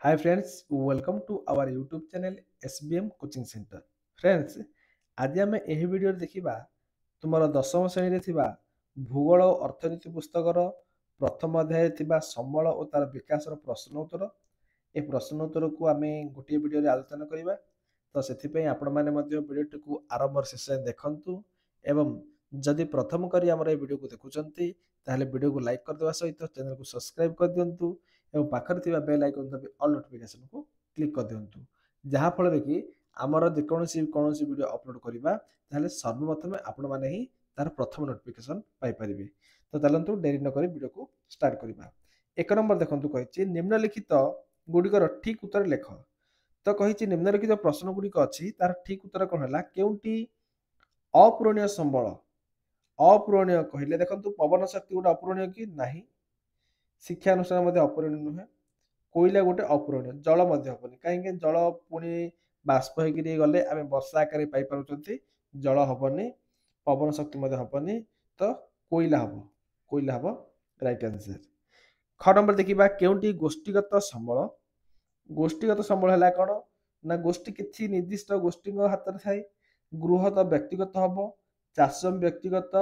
Hi friends, welcome to our YouTube channel SBM Coaching Center. Friends, ଆଜି ଆମେ ଏହି ଭିଡ଼ିଓରେ ଦେଖିବା ତୁମର ଦଶମ ଶ୍ରେଣୀରେ ଥିବା ଭୂଗୋଳ ଓ ଅର୍ଥନୀତି ପୁସ୍ତକର ପ୍ରଥମ ଅଧ୍ୟାୟରେ ଥିବା ସମ୍ବଳ ଓ ତାର ବିକାଶର ପ୍ରଶ୍ନ ଉତ୍ତର। ଏ ପ୍ରଶ୍ନ ଉତ୍ତରକୁ ଆମେ ଗୋଟିଏ ଭିଡ଼ିଓରେ ଆଲୋଚନା କରିବା। ତ ସେଥିପାଇଁ ଆପଣମାନେ ମଧ୍ୟ ଭିଡ଼ିଓଟିକୁ ଆରମ୍ଭରୁ ଶେଷ ଯାଏଁ ଦେଖନ୍ତୁ ଏବଂ ଯଦି ପ୍ରଥମ କରି ଆମର ଏ ଭିଡ଼ିଓକୁ ଦେଖୁଛନ୍ତି ତାହେଲେ ଭିଡ଼ିଓକୁ ଲାଇକ୍ କରିଦେବା ସହିତ ଚ୍ୟାନେଲକୁ ସବସ୍କ୍ରାଇବ୍ କରିଦିଅନ୍ତୁ ଏବଂ ପାଖରେ ଥିବା ବେଲ୍ ଆଇକନ୍ ଦାବି ଅଲ୍ ନୋଟିଫିକେସନକୁ କ୍ଲିକ୍ କରିଦିଅନ୍ତୁ, ଯାହାଫଳରେ କି ଆମର କୌଣସି ଭିଡ଼ିଓ ଅପଲୋଡ଼ କରିବା ତାହେଲେ ସର୍ବପ୍ରଥମେ ଆପଣମାନେ ହିଁ ତାର ପ୍ରଥମ ନୋଟିଫିକେସନ ପାଇପାରିବେ। ତ ଚାଲନ୍ତୁ ଡେରି ନକରି ଭିଡ଼ିଓକୁ ଷ୍ଟାର୍ଟ କରିବା। ଏକ ନମ୍ବର ଦେଖନ୍ତୁ କହିଛି ନିମ୍ନଲିଖିତ ଗୁଡ଼ିକର ଠିକ୍ ଉତ୍ତର ଲେଖ। ତ କହିଛି ନିମ୍ନଲିଖିତ ପ୍ରଶ୍ନ ଗୁଡ଼ିକ ଅଛି ତାର ଠିକ୍ ଉତ୍ତର କ'ଣ ହେଲା, କେଉଁଟି ଅପୂରଣୀୟ ସମ୍ବଳ? ଅପୂରଣୀୟ କହିଲେ ଦେଖନ୍ତୁ ପବନ ଶକ୍ତି ଗୋଟେ ଅପୂରଣୀୟ କି ନାହିଁ, ଶିକ୍ଷାନୁଷ୍ଠାନ ମଧ୍ୟ ଅପୂରଣୀୟ ନୁହେଁ, କୋଇଲା ଗୋଟେ ଅପୂରଣୀୟ, ଜଳ ମଧ୍ୟ ହେବନି, କାହିଁକି ଜଳ ପୁଣି ବାଷ୍ପ ହେଇକିରି ଗଲେ ଆମେ ବର୍ଷା ଆକାରରେ ପାଇପାରୁଛନ୍ତି, ଜଳ ହେବନି, ପବନ ଶକ୍ତି ମଧ୍ୟ ହେବନି, ତ କୋଇଲା ହେବ ରାଇଟ୍ ଆନ୍ସର। ଖ ନମ୍ବର ଦେଖିବା କେଉଁଟି ଗୋଷ୍ଠୀଗତ ସମ୍ବଳ? ଗୋଷ୍ଠୀଗତ ସମ୍ବଳ ହେଲା କ'ଣ ନା ଗୋଷ୍ଠୀ କିଛି ନିର୍ଦ୍ଦିଷ୍ଟ ଗୋଷ୍ଠୀଙ୍କ ହାତରେ ଥାଏ, ଗୃହ ତ ବ୍ୟକ୍ତିଗତ ହେବ, ଚାଷ ବ୍ୟକ୍ତିଗତ,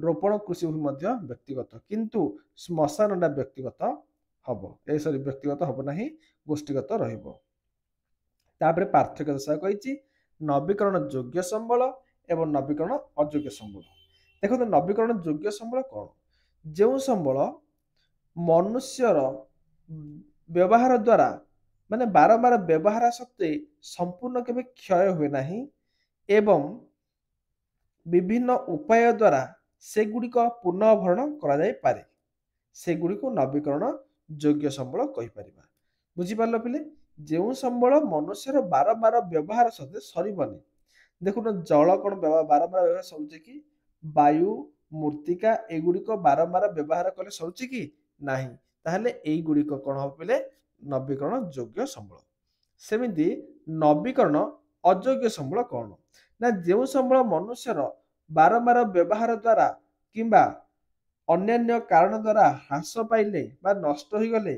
ରୋପଣ କୃଷି ଭୂମି ମଧ୍ୟ ବ୍ୟକ୍ତିଗତ, କିନ୍ତୁ ଶ୍ମଶାନଟା ବ୍ୟକ୍ତିଗତ ହେବ, ବ୍ୟକ୍ତିଗତ ହେବ ନାହିଁ, ଗୋଷ୍ଠୀଗତ ରହିବ। ତାପରେ ପାର୍ଥକ୍ୟ ଦର୍ଶାଅ କହିଛି ନବୀକରଣ ଯୋଗ୍ୟ ସମ୍ବଳ ଏବଂ ନବୀକରଣ ଅଯୋଗ୍ୟ ସମ୍ବଳ। ଦେଖନ୍ତୁ ନବୀକରଣ ଯୋଗ୍ୟ ସମ୍ବଳ କ'ଣ? ଯେଉଁ ସମ୍ବଳ ମନୁଷ୍ୟର ବ୍ୟବହାର ଦ୍ୱାରା ମାନେ ବାରମ୍ବାର ବ୍ୟବହାର ସତ୍ତ୍ୱେ ସମ୍ପୂର୍ଣ୍ଣ କେବେ କ୍ଷୟ ହୁଏ ନାହିଁ ଏବଂ ବିଭିନ୍ନ ଉପାୟ ଦ୍ୱାରା ସେଗୁଡ଼ିକ ପୁନଃଭରଣ କରାଯାଇପାରେ, ସେଗୁଡ଼ିକୁ ନବୀକରଣ ଯୋଗ୍ୟ ସମ୍ବଳ କହିପାରିବା। ବୁଝିପାରିଲ ପିଲେ? ଯେଉଁ ସମ୍ବଳ ମନୁଷ୍ୟର ବାରମ୍ବାର ବ୍ୟବହାର ସତ୍ତ୍ୱେ ସରିବନି। ଦେଖୁନ ଜଳ କ'ଣ ବାରମ୍ବାର ବ୍ୟବହାର ସରୁଛି କି? ବାୟୁ, ମୃତ୍ତିକା ଏଗୁଡ଼ିକ ବାରମ୍ବାର ବ୍ୟବହାର କଲେ ସରୁଛି କି? ନାହିଁ। ତାହେଲେ ଏଇଗୁଡ଼ିକ କ'ଣ ହେବ ପିଲେ? ନବୀକରଣ ଯୋଗ୍ୟ ସମ୍ବଳ। ସେମିତି ନବୀକରଣ ଅଯୋଗ୍ୟ ସମ୍ବଳ କ'ଣ ନା ଯେଉଁ ସମ୍ବଳ ମନୁଷ୍ୟର ବାରମ୍ବାର ବ୍ୟବହାର ଦ୍ୱାରା କିମ୍ବା ଅନ୍ୟାନ୍ୟ କାରଣ ଦ୍ୱାରା ହ୍ରାସ ପାଇଲେ ବା ନଷ୍ଟ ହୋଇଗଲେ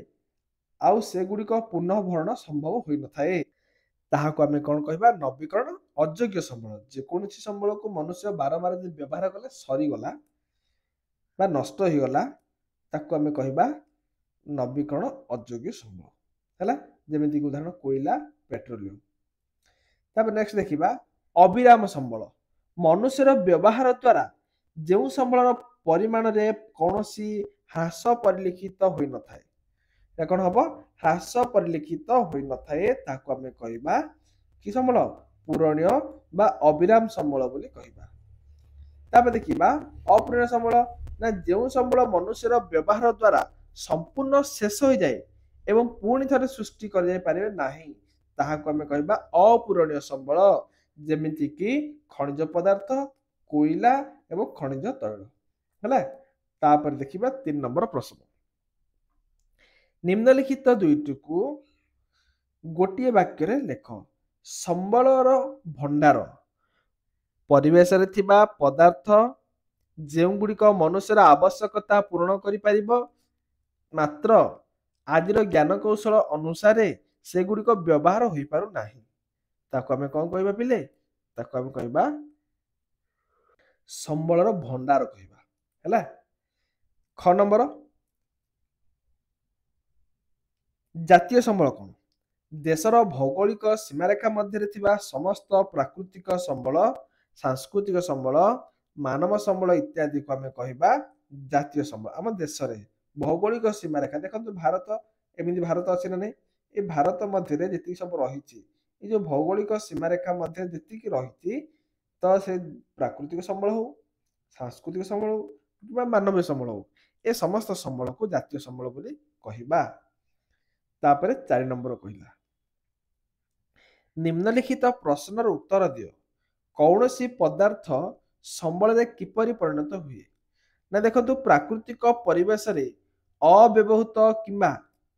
ଆଉ ସେଗୁଡ଼ିକ ପୁନଃଭରଣ ସମ୍ଭବ ହୋଇନଥାଏ, ତାହାକୁ ଆମେ କ'ଣ କହିବା? ନବୀକରଣ ଅଯୋଗ୍ୟ ସମ୍ବଳ। ଯେକୌଣସି ସମ୍ବଳକୁ ମନୁଷ୍ୟ ବାରମ୍ବାର ଯଦି ବ୍ୟବହାର କଲେ ସରିଗଲା ବା ନଷ୍ଟ ହୋଇଗଲା ତାକୁ ଆମେ କହିବା ନବୀକରଣ ଅଯୋଗ୍ୟ ସମ୍ବଳ ହେଲା, ଯେମିତିକି ଉଦାହରଣ କୋଇଲା, ପେଟ୍ରୋଲିୟମ। ତାପରେ ନେକ୍ସଟ ଦେଖିବା ଅବିରାମ ସମ୍ବଳ। ମନୁଷ୍ୟର ବ୍ୟବହାର ଦ୍ୱାରା ଯେଉଁ ସମ୍ବଳର ପରିମାଣରେ କୌଣସି ହ୍ରାସ ପରିଲକ୍ଷିତ ହୋଇନଥାଏ, ଏହା କ'ଣ ହେବ? ହ୍ରାସ ପରିଲକ୍ଷିତ ହୋଇନଥାଏ, ତାକୁ ଆମେ କହିବା କି ସମ୍ବଳ? ପୂରଣୀୟ ବା ଅବିରାମ ସମ୍ବଳ ବୋଲି କହିବା। ତାପରେ ଦେଖିବା ଅପୂରଣୀୟ ସମ୍ବଳ ନା ଯେଉଁ ସମ୍ବଳ ମନୁଷ୍ୟର ବ୍ୟବହାର ଦ୍ୱାରା ସମ୍ପୂର୍ଣ୍ଣ ଶେଷ ହୋଇଯାଏ ଏବଂ ପୁଣି ଥରେ ସୃଷ୍ଟି କରାଯାଇପାରିବେ ନାହିଁ, ତାହାକୁ ଆମେ କହିବା ଅପୂରଣୀୟ ସମ୍ବଳ, ଯେମିତିକି ଖଣିଜ ପଦାର୍ଥ, କୋଇଲା ଏବଂ ଖଣିଜ ତୈଳ ହେଲା। ତାପରେ ଦେଖିବା 3 ନମ୍ବର ପ୍ରଶ୍ନ। ନିମ୍ନଲିଖିତ ଦୁଇଟିକୁ ଗୋଟିଏ ବାକ୍ୟରେ ଲେଖ। ସମ୍ବଳର ଭଣ୍ଡାର ପରିବେଶରେ ଥିବା ପଦାର୍ଥ ଯେଉଁଗୁଡ଼ିକ ମନୁଷ୍ୟର ଆବଶ୍ୟକତା ପୂରଣ କରିପାରିବ, ମାତ୍ର ଆଜିର ଜ୍ଞାନ କୌଶଳ ଅନୁସାରେ ସେଗୁଡ଼ିକ ବ୍ୟବହାର ହୋଇପାରୁନାହିଁ, ତାକୁ ଆମେ କ'ଣ କହିବା ପିଲେ? ତାକୁ ଆମେ କହିବା ସମ୍ବଳର ଭଣ୍ଡାର କହିବା ହେଲା। ଖ ନମ୍ବର ଜାତୀୟ ସମ୍ବଳ କ'ଣ? ଦେଶର ଭୌଗୋଳିକ ସୀମାରେଖା ମଧ୍ୟରେ ଥିବା ସମସ୍ତ ପ୍ରାକୃତିକ ସମ୍ବଳ, ସାଂସ୍କୃତିକ ସମ୍ବଳ, ମାନବ ସମ୍ବଳ ଇତ୍ୟାଦିକୁ ଆମେ କହିବା ଜାତୀୟ ସମ୍ବଳ। ଆମ ଦେଶରେ ଭୌଗୋଳିକ ସୀମାରେଖା ଦେଖନ୍ତୁ, ଭାରତ ଏମିତି ଭାରତ ଅଛି ନା ନାହିଁ, ଏ ଭାରତ ମଧ୍ୟରେ ଯେତିକି ସବୁ ରହିଛି, ଏ ଯେଉଁ ଭୌଗୋଳିକ ସୀମାରେଖା ମଧ୍ୟରେ ଯେତିକି ରହିଛି, ତ ସେ ପ୍ରାକୃତିକ ସମ୍ବଳ ହଉ, ସାଂସ୍କୃତିକ ସମ୍ବଳ ହଉ କିମ୍ବା ମାନବୀୟ ସମ୍ବଳ ହଉ, ଏ ସମସ୍ତ ସମ୍ବଳକୁ ଜାତୀୟ ସମ୍ବଳ ବୋଲି କହିବା। ତାପରେ 4 ନମ୍ବର କହିଲା ନିମ୍ନଲିଖିତ ପ୍ରଶ୍ନର ଉତ୍ତର ଦିଅ। କୌଣସି ପଦାର୍ଥ ସମ୍ବଳରେ କିପରି ପରିଣତ ହୁଏ? ନା ଦେଖନ୍ତୁ ପ୍ରାକୃତିକ ପରିବେଶରେ ଅବ୍ୟବହୃତ କିମ୍ବା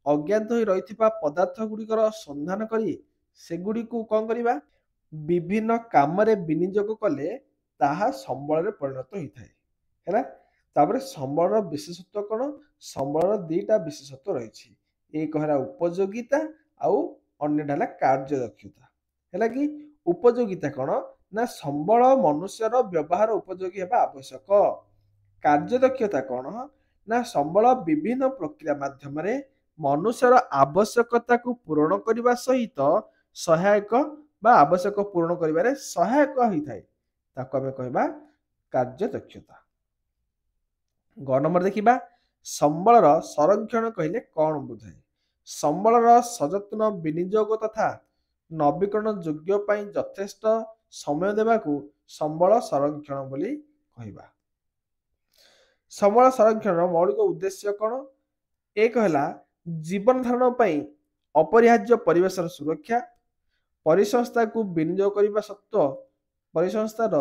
ଅଜ୍ଞାତ ହୋଇ ରହିଥିବା ପଦାର୍ଥ ଗୁଡ଼ିକର ସନ୍ଧାନ କରି ସେଗୁଡ଼ିକୁ କ'ଣ କରିବା? ବିଭିନ୍ନ କାମରେ ବିନିଯୋଗ କଲେ ତାହା ସମ୍ବଳରେ ପରିଣତ ହୋଇଥାଏ ହେଲା। ତାପରେ ସମ୍ବଳର ବିଶେଷତ୍ୱ କ'ଣ? ସମ୍ବଳର 2ଟା ବିଶେଷତ୍ୱ ରହିଛି, ଏକ ହେଲା ଉପଯୋଗିତା ଆଉ ଅନ୍ୟଟା ହେଲା କାର୍ଯ୍ୟଦକ୍ଷତା। ହେଲା କି ଉପଯୋଗିତା କ'ଣ ନା ସମ୍ବଳ ମନୁଷ୍ୟର ବ୍ୟବହାର ଉପଯୋଗୀ ହେବା ଆବଶ୍ୟକ। କାର୍ଯ୍ୟଦକ୍ଷତା କ'ଣ ନା ସମ୍ବଳ ବିଭିନ୍ନ ପ୍ରକ୍ରିୟା ମାଧ୍ୟମରେ ମନୁଷ୍ୟର ଆବଶ୍ୟକତାକୁ ପୂରଣ କରିବା ସହିତ ସହାୟକ ବା ଆବଶ୍ୟକ ପୂରଣ କରିବାରେ ସହାୟକ ହୋଇଥାଏ, ତାକୁ ଆମେ କହିବା କାର୍ଯ୍ୟଦକ୍ଷତା। ଗ ନମ୍ବର ଦେଖିବା ସମ୍ବଳର ସଂରକ୍ଷଣ କହିଲେ କ'ଣ ବୁଝାଏ? ସମ୍ବଳର ସଯତ୍ନ ବିନିଯୋଗ ତଥା ନବୀକରଣ ଯୋଗ୍ୟ ପାଇଁ ଯଥେଷ୍ଟ ସମୟ ଦେବାକୁ ସମ୍ବଳ ସଂରକ୍ଷଣ ବୋଲି କହିବା। ସମ୍ବଳ ସଂରକ୍ଷଣର ମୌଳିକ ଉଦ୍ଦେଶ୍ୟ କ'ଣ? ଏକ ହେଲା ଜୀବନ ଧାରଣ ପାଇଁ ଅପରିହାର୍ଯ୍ୟ ପରିବେଶର ସୁରକ୍ଷା, ପରିସଂସ୍ଥାକୁ ବିନିଯୋଗ କରିବା ସତ୍ତ୍ୱେ ପରିସଂସ୍ଥାର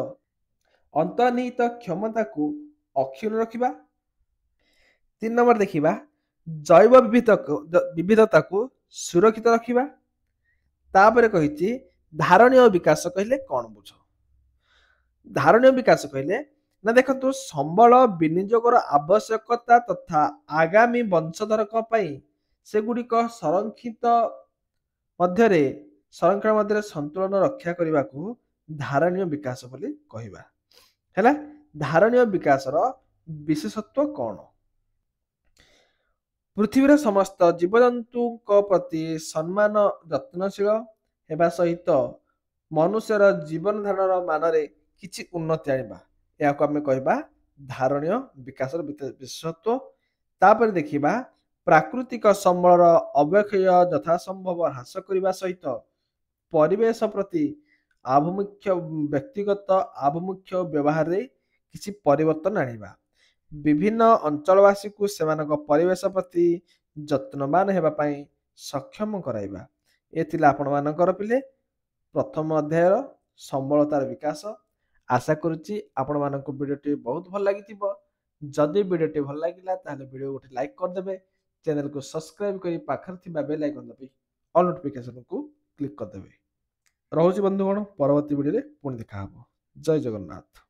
ଅନ୍ତର୍ନିହିତ କ୍ଷମତାକୁ ଅକ୍ଷୁଣ୍ଣ ରଖିବା। 3 ନମ୍ବର ଦେଖିବା ଜୈବ ବିବିଧତାକୁ ସୁରକ୍ଷିତ ରଖିବା। ତାପରେ କହିଛି ଧାରଣୀୟ ବିକାଶ କହିଲେ କ'ଣ ବୁଝ? ଧାରଣୀୟ ବିକାଶ କହିଲେ ନା ଦେଖନ୍ତୁ ସମ୍ବଳ ବିନିଯୋଗର ଆବଶ୍ୟକତା ତଥା ଆଗାମୀ ବଂଶଧରଙ୍କ ପାଇଁ ସେଗୁଡ଼ିକ ସଂରକ୍ଷଣ ମଧ୍ୟରେ ସନ୍ତୁଳନ ରକ୍ଷା କରିବାକୁ ଧାରଣୀୟ ବିକାଶ ବୋଲି କହିବା। ହେଲା ଧାରଣୀୟ ବିକାଶର ବିଶେଷତ୍ୱ କ'ଣ? ପୃଥିବୀର ସମସ୍ତ ଜୀବଜନ୍ତୁଙ୍କ ପ୍ରତି ସମ୍ମାନ ଯତ୍ନଶୀଳ ହେବା ସହିତ ମନୁଷ୍ୟର ଜୀବନ ଧାରଣର ମାନରେ କିଛି ଉନ୍ନତି ଆଣିବା, ଏହାକୁ ଆମେ କହିବା ଧାରଣୀୟ ବିକାଶର ବିଶେଷତ୍ୱ। ତାପରେ ଦେଖିବା ପ୍ରାକୃତିକ ସମ୍ବଳର ଅବକ୍ଷୟ ଯଥାସମ୍ଭବ ହ୍ରାସ କରିବା ସହିତ ପରିବେଶ ପ୍ରତି ବ୍ୟକ୍ତିଗତ ଆଭିମୁଖ୍ୟ ବ୍ୟବହାରରେ କିଛି ପରିବର୍ତ୍ତନ ଆଣିବା। ବିଭିନ୍ନ ଅଞ୍ଚଳବାସୀକୁ ସେମାନଙ୍କ ପରିବେଶ ପ୍ରତି ଯତ୍ନବାନ ହେବା ପାଇଁ ସକ୍ଷମ କରାଇବା। ଏ ଥିଲା ଆପଣମାନଙ୍କର ପିଲେ ପ୍ରଥମ ଅଧ୍ୟାୟର ସମ୍ବଳତାର ବିକାଶ। ଆଶା କରୁଛି ଆପଣମାନଙ୍କୁ ଭିଡ଼ିଓଟି ବହୁତ ଭଲ ଲାଗିଥିବ। ଯଦି ଭିଡ଼ିଓଟି ଭଲ ଲାଗିଲା ତାହେଲେ ଭିଡ଼ିଓ ଗୋଟେ ଲାଇକ୍ କରିଦେବେ, ଚ୍ୟାନେଲକୁ ସବସ୍କ୍ରାଇବ କରି ପାଖରେ ଥିବା ବେଲ୍ ଆଇକନ୍ ଦାବି ଅଲ୍ ନୋଟିଫିକେସନକୁ କ୍ଲିକ୍ କରିଦେବେ। ରହୁଛି ବନ୍ଧୁଗଣ, ପରବର୍ତ୍ତୀ ଭିଡ଼ିଓରେ ପୁଣି ଦେଖା ହେବ। ଜୟ ଜଗନ୍ନାଥ।